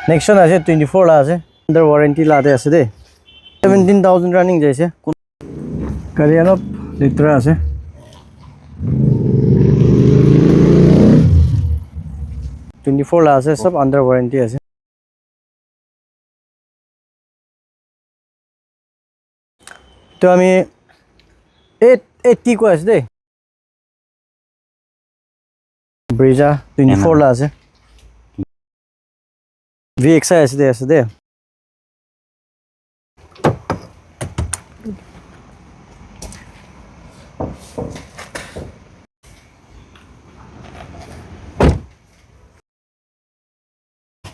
Nexon আছে 24 লা আছে আন্ডাৰ ওয়াৰেন্টি লাতে আছে দে 17000 ৰানিং যাইছে গাড়ি অলপ লেতৰা আছে $24 লা আছে সব আন্ডার ওয়ারেন্টি আছে তো আমি 880 কো আছে দে ব্রিজা 24 লা আছে VXI আছে দে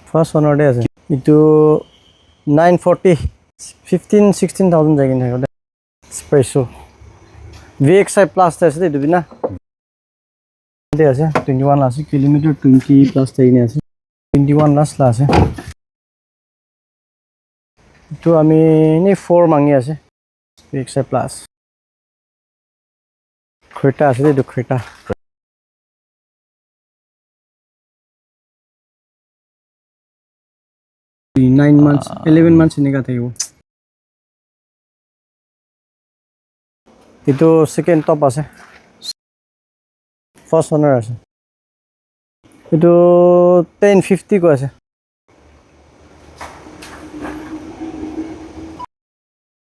ফার্স্ট ওনার ডে আছে ইটো 940 15-16,000 জায়গা থাকে স্পেশো VXI প্লাস আছে দে দিবি না দে আছে 21 আছে কিলোমিটার 20 প্লাস টাইনে আছে 21 লাস্ট লা আছে তো আমি নি 4 মাঙ্গি আছে VXI প্লাস ক্রেটা আছে দে ক্রেটা 9 months 11 months এনেকা থাকিব ইটো সেকেন্ড টপ আছে ফার্স্ট ওনার আছে ইটো 1050 কো আছে